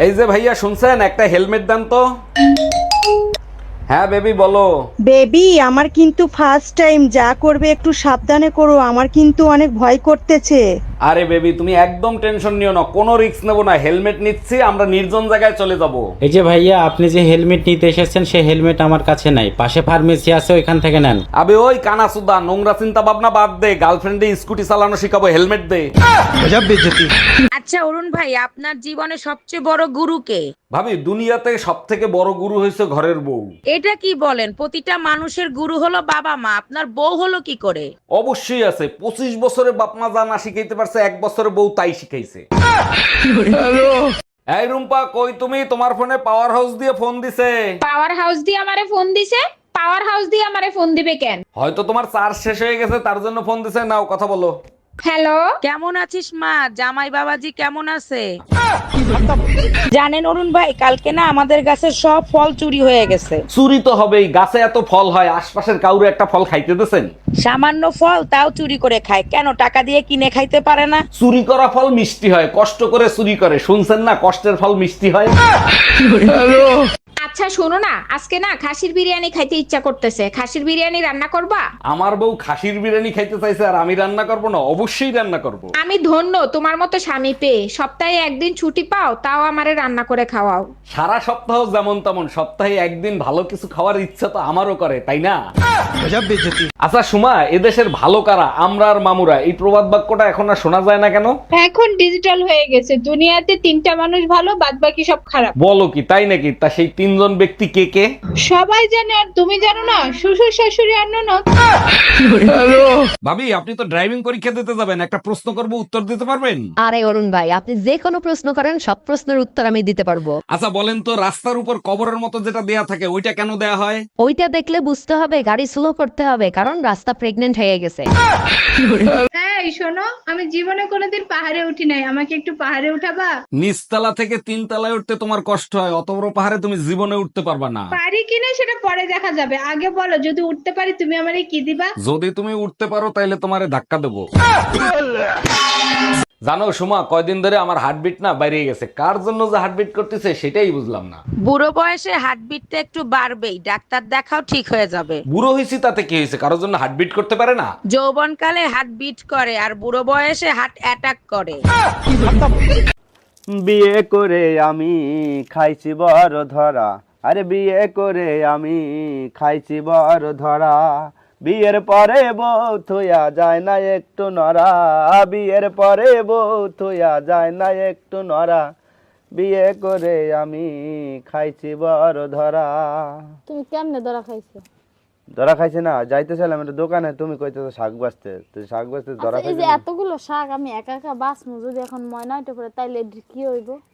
এই যে ভাইয়া শুনছেন, একটা হেলমেট দেন তো। হ্যাঁ বেবি বলো। বেবি আমার কিন্তু ফার্স্ট টাইম, যা করবে একটু সাবধানে করো, আমার কিন্তু অনেক ভয় করতেছে। আরে বেবি তুমি একদম টেনশন নিও না, কোনো রিস্ক নেবো না, হেলমেট নিচ্ছি, আমরা নির্জন জায়গায় চলে যাব। এই যে ভাইয়া, আপনি যে হেলমেট নিতে এসেছেন সেই হেলমেট আমার কাছে নাই, পাশে ফার্মেসি আছে, ওইখান থেকে নেন। আবে ওই কানাসুদা, নোংরা চিন্তা ভাবনা বাদ দে, গার্লফ্রেন্ডে স্কুটি চালানো শিখাবো, হেলমেট দে। আচ্ছা অরুণ ভাই, আপনার জীবনে সবচেয়ে বড় গুরু কে? ভাবি দুনিয়াতে সব থেকে বড় গুরু হয়েছে ঘরের বউ। এটা কি বলেন? প্রতিটা মানুষের গুরু হলো বাবা মা, আপনার বউ হলো কি করে? অবশ্যই আছে, 25 বছরে বাপ মা যা না শিখাইতে পারছে, 1 বছরে বউ তাই শিখাইছে। এই রুম্পা কই তুমি? তোমার ফোনে পাওয়ার হাউস দিয়ে ফোন দিছে। পাওয়ার হাউস দিয়ে আমারে ফোন দিছে? পাওয়ার হাউস দিয়ে আমারে ফোন দিবে কেন? হয়তো তোমার চার্জ শেষ হয়ে গেছে, তার জন্য ফোন দিছে। নাও কথা বলো। হ্যালো, কেমন আছিস মা? জামাই বাবাজি কেমন আছে? জানেন অরুণ ভাই, কালকে না আমাদের গাছের সব ফল চুরি হয়ে গেছে। চুরি তো হবেই, গাছে এত ফল হয়, আশপাশের কাউরে একটা ফল খাইতে দিছেন? সামান্য ফল তাও চুরি করে খায়, কেন টাকা দিয়ে কিনে খাইতে পারে না? চুরি করা ফল মিষ্টি হয়, কষ্ট করে চুরি করে, শুনছেন না, কষ্টের ফল মিষ্টি হয়। আচ্ছা শোনো না, আজকে না খাসির বিরিয়ানি খাইতে ইচ্ছা করতেছে। খাসির বিরিয়ানি রান্না করবা? আমার বউ খাসির বিরিয়ানি খাইতে চাইছে আর আমি রান্না করব না? অবশ্যই রান্না করব। আমি ধন্য তোমার মতো স্বামী পেয়ে। সপ্তাহে একদিন ছুটি পাও, তাও আমারে রান্না করে খাওয়াও। সারা সপ্তাহ যেমন তেমন, সপ্তাহে একদিন ভালো কিছু খাওয়ার ইচ্ছা তো আমারও করে, তাই না? আচ্ছা সুমা, এদেশের ভালো কারা, আমরা আর মামুরা, এই প্রবাদ বাক্যটা এখন আর শোনা যায় না কেন? এখন ডিজিটাল হয়ে গেছে, দুনিয়াতে তিনটা মানুষ ভালো, বাদ বাকি সব খারাপ। বলো কি, তাই নাকি? তা সেই তিনজন ব্যক্তি কে কে? সবাই জানে আর তুমি জানো না? শ্বশুর শাশুড়ি আর ননদ। ভাবি আপনি তো ড্রাইভিং পরীক্ষা দিতে যাবেন, একটা প্রশ্ন করব, উত্তর দিতে পারবেন? আরে অরুণ ভাই, আপনি যে কোনো প্রশ্ন করেন, সব প্রশ্নের উত্তর আমি দিতে পারবো। আচ্ছা বলেন তো, রাস্তার উপর কবরের মতো যেটা দেয়া থাকে ওইটা কেন দেয়া হয়? ওইটা দেখলে বুঝতে হবে গাড়ি স্লো করতে হবে, কারণ রাস্তা প্রেগনেন্ট হয়ে গেছে। এই শোনো, আমি জীবনে কোনোদিন পাহাড়ে উঠি নাই, আমাকে একটু পাহাড়ে উঠাবা? নিচতলা থেকে 3 তলায় উঠতে তোমার কষ্ট হয়, অত বড় পাহাড়ে তুমি জীবনে উঠতে পারবা না। পারি কিনা সেটা পরে দেখা যাবে, আগে বলো যদি উঠতে পারি তুমি আমারে কি দিবা? যদি তুমি উঠতে পারো তাইলে তোমারে ধাক্কা দেবো। জানো সুমা, কয়দিন ধরে আমার হার্টবিট না বাইরে গেছে, কার জন্য যে হার্টবিট করতেছে সেটাই বুঝলাম না। বুড়ো বয়সে হার্টবিটটা একটু বাড়বেই, ডাক্তার দেখাও, ঠিক হয়ে যাবে। বুড়ো হয়েছি তাতে কি হয়েছে, কারোর জন্য হার্টবিট করতে পারে না? যৌবনকালে হার্ট বিট করে আর বুড়ো বয়সে হার্ট অ্যাটাক করে। বিয়ে করে আমি খাইছি বড় ধরা, আরে বিয়ে করে আমি খাইছি বড় ধরা, বিয়ের পরে বউ থইয়া যায় না একটু নড়া, বিয়ের পরে বউ থইয়া যায় না একটু নড়া, বিয়ে করে আমি খাইছি বড় ধরা। তুমি কেমনে ধরা খাইছো? ধরা খাইছে না, যাইতেছিলাম একটা দোকানে, তুমি কইতেছো শাক বাজতে, তুই শাক বাজতে ধরা আচ্ছা, এই খাইছে যে না? এতগুলো শাক আমি একা একা বাঁচবো, যদি এখন ময়নাটা পড়ে তাইলে কি হইব?